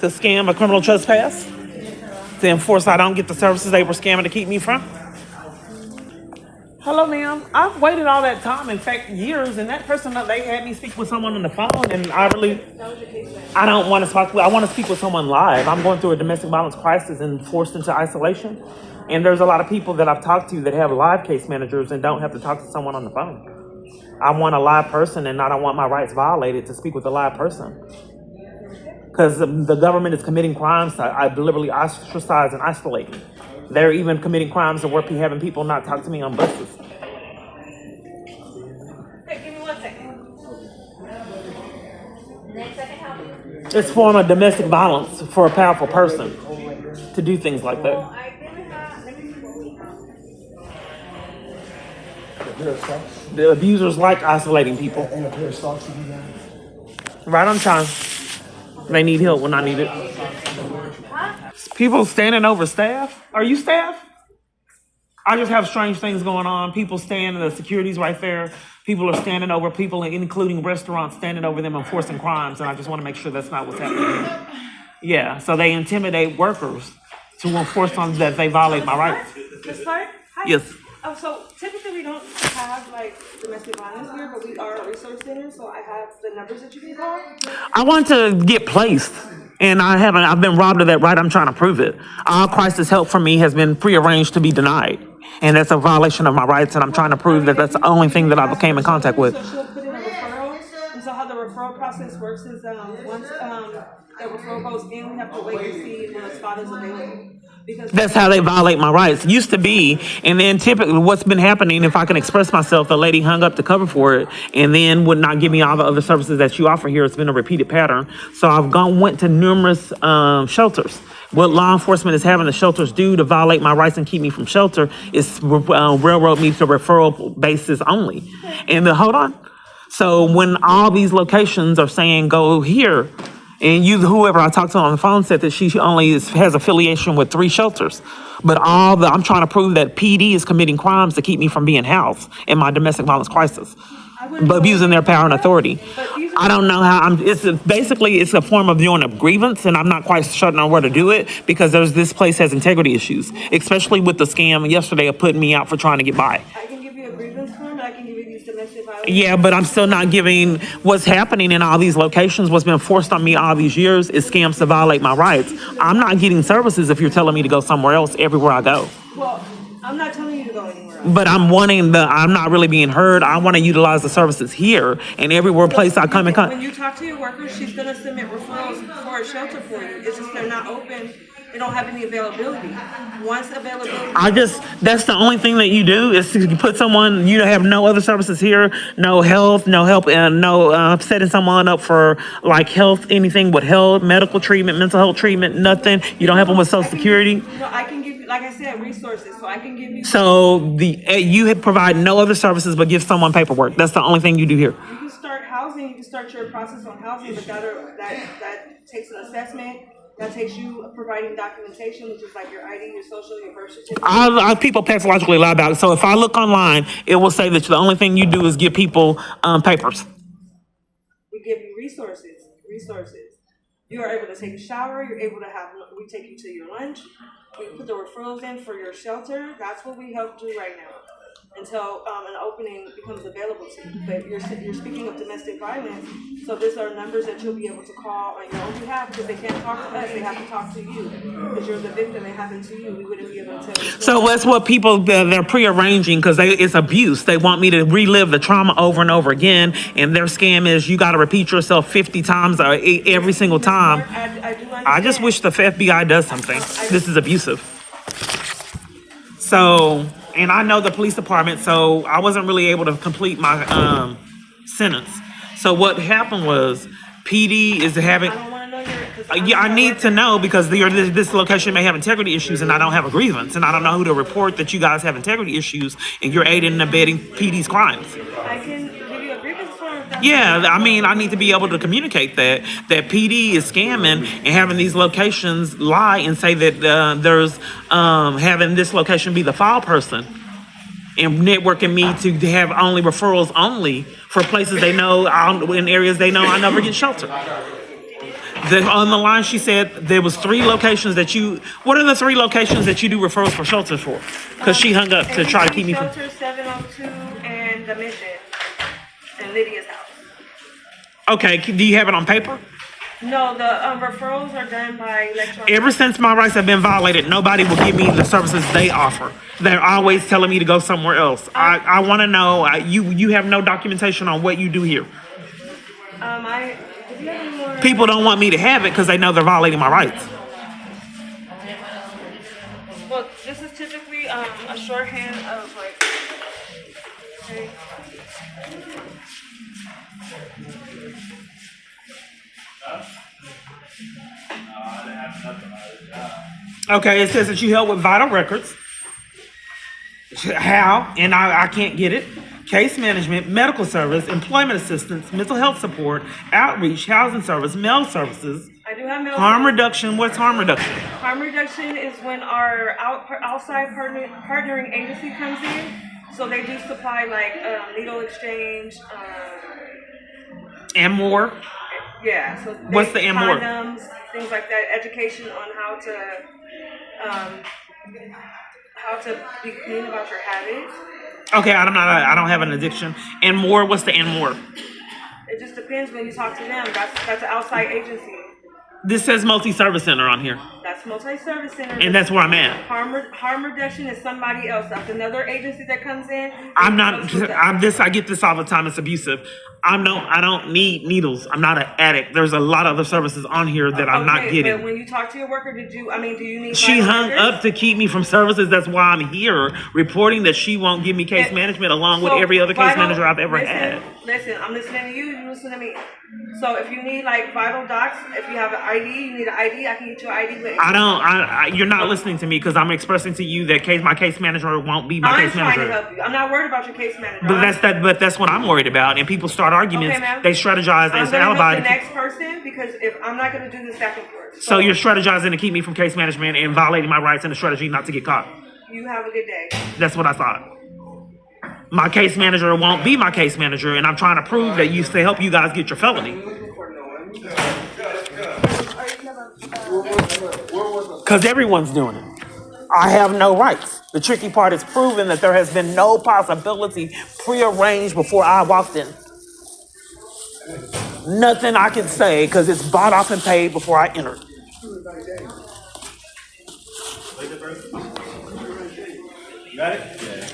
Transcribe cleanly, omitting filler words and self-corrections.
to scam a criminal trespass, to enforce I don't get the services they were scamming to keep me from. Hello, ma'am. I've waited all that time, in fact, years, and that person, they had me speak with someone on the phone, and I don't want to speak. I want to speak with someone live. I'm going through a domestic violence crisis and forced into isolation, and there's a lot of people that I've talked to that have live case managers and don't have to talk to someone on the phone. I want a live person, and I don't want my rights violated to speak with a live person. Because the government is committing crimes I deliberately ostracize and isolate. They're even committing crimes of having people not talk to me on buses. Hey, give me 1 second. Next, I can help you. It's a form of domestic violence for a powerful person to do things like that. Well, I didn't have. Let me see what we have. The abusers like isolating people. And a pair of socks to be done. Right on time. They need help when I need it. People standing over staff. Are you staff? I just have strange things going on. People standing, the security's right there. People are standing over people, including restaurants, standing over them, enforcing crimes. And I just want to make sure that's not what's happening. Yeah, so they intimidate workers to enforce on that they violate my rights. Ms. Clark? Hi. Yes. Oh, so typically we don't have like domestic violence here, but we are a resource center, so I have the numbers that you can call. I want to get placed, and I haven't. I've been robbed of that right. I'm trying to prove it. All crisis help for me has been prearranged to be denied, and that's a violation of my rights, and I'm trying to prove that that's the only thing that I came in contact with. So she'll put in a referral, and so how the referral process works is once the referral goes in, we have to wait to see when a spot is available. Because That's how they violate my rights. Used to be, and then typically what's been happening, if I can express myself, the lady hung up the cover for it and then would not give me all the other services that you offer here. It's been a repeated pattern. So I've went to numerous shelters. What law enforcement is having the shelters do to violate my rights and keep me from shelter is railroad me to referral basis only. And hold on. So when all these locations are saying go here, and whoever I talked to on the phone said that she only has affiliation with 3 shelters. But I'm trying to prove that PD is committing crimes to keep me from being housed in my domestic violence crisis, but abusing their power and authority. I don't know how. It's a form of doing a grievance, and I'm not quite certain on where to do it because this place has integrity issues, especially with the scam yesterday of putting me out for trying to get by. I can give you a grievance form, but I can give you these domestic violence. Yeah, but I'm still not giving what's happening in all these locations. What's been forced on me all these years is scams to violate my rights. I'm not getting services if you're telling me to go somewhere else everywhere I go. Well, I'm not telling you to go anywhere else. But I'm not really being heard. I want to utilize the services here and everywhere place I come in contact. When you talk to your workers, she's going to submit referrals for a shelter for you. It's just they're not open. They don't have any availability. Once availability... That's the only thing that you do is to put someone, you have no other services here, no health, no help, and no setting someone up for like health, anything but health, medical treatment, mental health treatment, nothing. You don't help them with Social Security. No, I can give you, like I said, resources, so I can give you... So you provide no other services but give someone paperwork. That's the only thing you do here. You can start housing, you can start your process on housing, but that takes an assessment. That takes you providing documentation, which is like your ID, your social, your birth certificate. People pathologically lie about it. So if I look online, it will say that the only thing you do is give people papers. We give you resources. You are able to take a shower. You're able to we take you to your lunch. We put the referrals in for your shelter. That's what we help do right now until an opening becomes available to you. But you're speaking of domestic violence, so these are numbers that you'll be able to call on your own behalf because they can't talk to us. They have to talk to you because you're the victim. It happened to you. We wouldn't be able to tell you. So that's what people, they're prearranging because it's abuse. They want me to relive the trauma over and over again. And their scam is you got to repeat yourself 50 times every single time. I just wish the FBI does something. This is abusive. So... And I know the police department, so I wasn't really able to complete my sentence. So what happened was PD is having... I don't want to know yeah, I need to know because this location may have integrity issues and I don't have a grievance. And I don't know who to report that you guys have integrity issues and you're aiding and abetting PD's crimes. I can give you a grievance form. Yeah, I mean, I need to be able to communicate that PD is scamming and having these locations lie and say that there's having this location be the file person and networking me to have only referrals only for places they know, in areas they know I never get shelter. On the line, she said there was 3 locations that you. What are the 3 locations that you do referrals for shelters for? Because she hung up to try to keep me from. Shelter 702 and the Mission and Lydia's house. Okay, do you have it on paper? No, the referrals are done by electronic. Ever since my rights have been violated, nobody will give me the services they offer. They're always telling me to go somewhere else. I want to know. You have no documentation on what you do here. Do you have any more? People don't want me to have it because they know they're violating my rights. Well, this is typically a shorthand of like. Okay. Okay, it says that you help with vital records. How? And I can't get it. Case management, medical service, employment assistance, mental health support, outreach, housing service, mail services. I do have mail. Harm reduction. What's harm reduction? Harm reduction is when our outside partnering agency comes in. So they do supply like needle exchange. And more. Yeah. So what's the and more? Condoms, things like that. Education on how to be clean about your habits. Okay, I don't have an addiction. And more. What's the and more? It just depends when you talk to them. That's an outside agency. This says multi-service center on here. That's multi-service center. And that's where I'm at. Harm reduction is somebody else. That's another agency that comes in. I get this all the time. It's abusive. I don't need needles. I'm not an addict. There's a lot of other services on here that I'm not getting. But when you talk to your worker, do you need? She hung up to keep me from services. That's why I'm here reporting that she won't give me case management along with every other case manager I've ever had. Listen, I'm listening to you. You listen to me. So if you need like vital docs, if you have an ID, you need an ID. I can get you an ID. But you're not listening to me because I'm expressing to you that my case manager won't be my case manager. I'm trying to help you. I'm not worried about your case manager. But that's what I'm worried about. And people start arguments. Okay, they strategize as an alibi. I'm going to help the next person because if I'm not going to do this back and forth. So you're strategizing to keep me from case management and violating my rights and a strategy not to get caught. You have a good day. That's what I thought. My case manager won't be my case manager, and I'm trying to prove that you to help you guys get your felony. Because everyone's doing it. I have no rights. The tricky part is proving that there has been no possibility prearranged before I walked in. Nothing I can say because it's bought off and paid before I entered. You got it? Yeah.